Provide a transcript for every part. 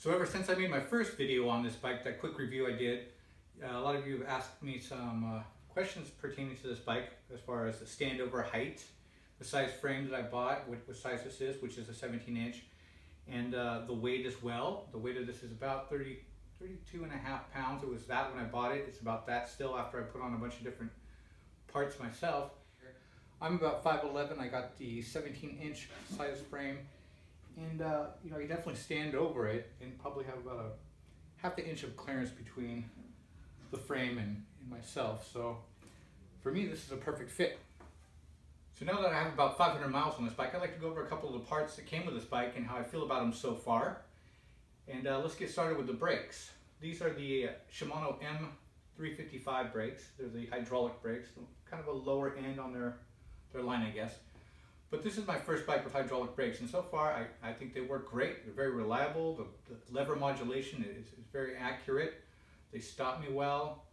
So ever since I made my first video on this bike, that quick review I did, a lot of you have asked me some questions pertaining to this bike as far as the standover height, the size frame that I bought, what size this is, which is a 17-inch, and the weight as well. The weight of this is about 32 and a half pounds. It was that when I bought it. It's about that still after I put on a bunch of different parts myself. I'm about 5'11". I got the 17-inch size frame. And you know, you definitely stand over it and probably have about a half an inch of clearance between the frame and myself. So for me, this is a perfect fit. So now that I have about 500 miles on this bike, I'd like to go over a couple of the parts that came with this bike and how I feel about them so far. And let's get started with the brakes. These are the Shimano M355 brakes. They're the hydraulic brakes, kind of a lower end on their line, I guess. But this is my first bike with hydraulic brakes, and so far I think they work great. They're very reliable. The lever modulation is very accurate. They stop me well.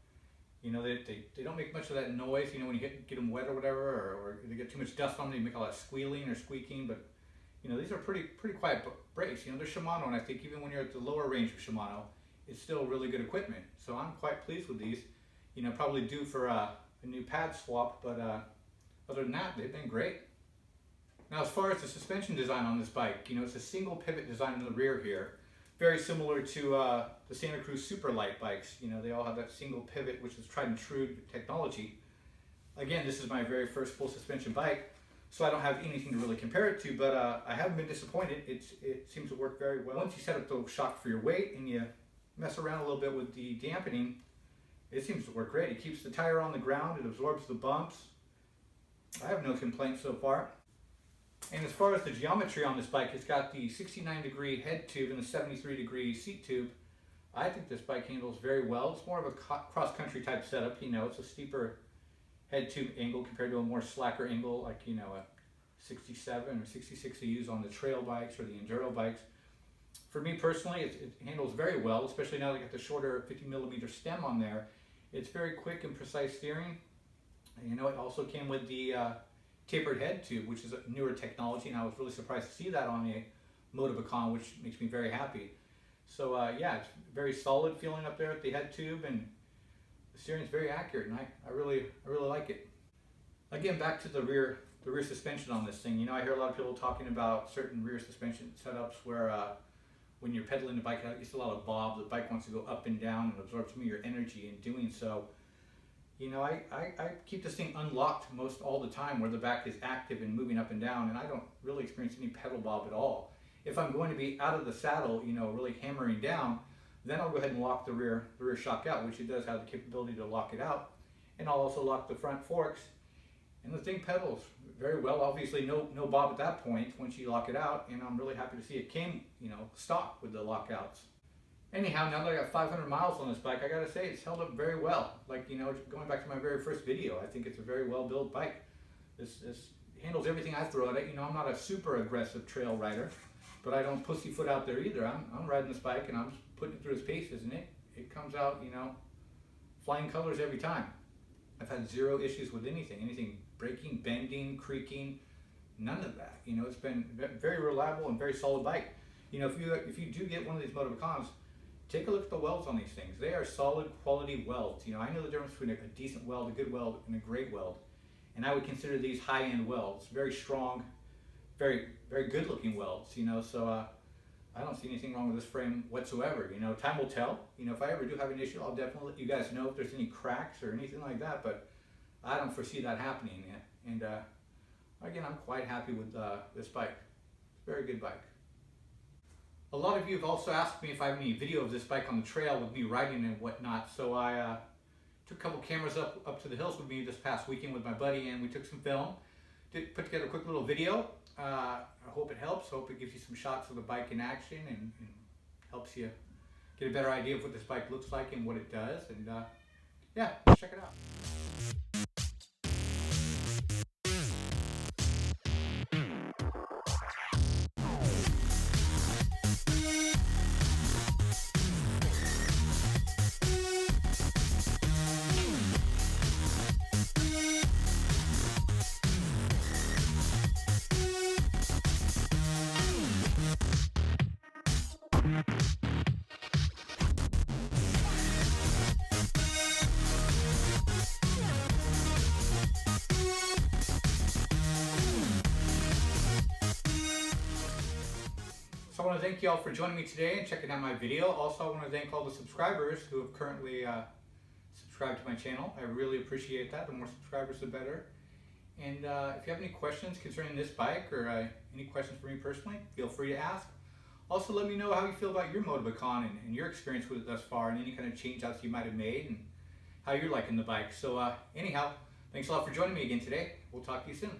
You know, they don't make much of that noise, you know, when you get them wet or whatever, or they get too much dust on them, they make all that squealing or squeaking. But, you know, these are pretty quiet brakes. You know, they're Shimano, and I think even when you're at the lower range of Shimano, it's still really good equipment. So I'm quite pleased with these. You know, probably due for a new pad swap, but other than that, they've been great. Now, as far as the suspension design on this bike, you know, it's a single pivot design in the rear here. Very similar to the Santa Cruz Super Light bikes. You know, they all have that single pivot, which is tried and true technology. Again, this is my very first full suspension bike, so I don't have anything to really compare it to, but I haven't been disappointed. It seems to work very well. Once you set up the shock for your weight and you mess around a little bit with the dampening, it seems to work great. It keeps the tire on the ground, it absorbs the bumps. I have no complaints so far. And as far as the geometry on this bike, it's got the 69-degree head tube and the 73-degree seat tube. I think this bike handles very well. It's more of a cross-country type setup. You know, it's a steeper head tube angle compared to a more slacker angle, like, you know, a 67 or 66 you use on the trail bikes or the enduro bikes. For me personally, it handles very well, especially now that I got the shorter 50mm stem on there. It's very quick and precise steering. And, you know, it also came with the tapered head tube, which is a newer technology, and I was really surprised to see that on the Motobecane, which makes me very happy. So yeah, it's very solid feeling up there at the head tube, and the steering is very accurate, and I really like it. Again, back to the rear suspension on this thing. You know, I hear a lot of people talking about certain rear suspension setups where when you're pedaling the bike, it's a lot of bob. The bike wants to go up and down and absorb some of your energy in doing so. You know, I keep this thing unlocked most all the time where the back is active and moving up and down, and I don't really experience any pedal bob at all. If I'm going to be out of the saddle, you know, really hammering down, then I'll go ahead and lock the rear shock out, which it does have the capability to lock it out. And I'll also lock the front forks, and the thing pedals very well. Obviously no bob at that point once you lock it out, and I'm really happy to see it came, you know, stock with the lockouts. Anyhow, now that I got 500 miles on this bike, I gotta say it's held up very well. Like, you know, going back to my very first video, I think it's a very well built bike. This handles everything I throw at it. You know, I'm not a super aggressive trail rider, but I don't pussyfoot out there either. I'm riding this bike and I'm just putting it through its paces, and it comes out, you know, flying colors every time. I've had zero issues with anything braking, bending, creaking, none of that. You know, it's been very reliable and very solid bike. You know, if you do get one of these Motobecanes, take a look at the welds on these things. They are solid quality welds. You know, I know the difference between a decent weld, a good weld, and a great weld. And I would consider these high-end welds. Very strong, very good looking welds, you know, so I don't see anything wrong with this frame whatsoever. You know, time will tell. You know, if I ever do have an issue, I'll definitely let you guys know if there's any cracks or anything like that, but I don't foresee that happening. And again, I'm quite happy with this bike. It's a very good bike. A lot of you have also asked me if I have any video of this bike on the trail with me riding and whatnot, so I took a couple cameras up to the hills with me this past weekend with my buddy, and we took some film. Put together a quick little video. I hope it helps. Hope it gives you some shots of the bike in action and helps you get a better idea of what this bike looks like and what it does. And yeah, check it out. want to thank you all for joining me today and checking out my video. Also, I want to thank all the subscribers who have currently subscribed to my channel. I really appreciate that. The more subscribers, the better. And if you have any questions concerning this bike or any questions for me personally, feel free to ask. Also, let me know how you feel about your Motobecane and your experience with it thus far, and any kind of change outs you might have made, and how you're liking the bike. So anyhow, thanks a lot for joining me again today. We'll talk to you soon.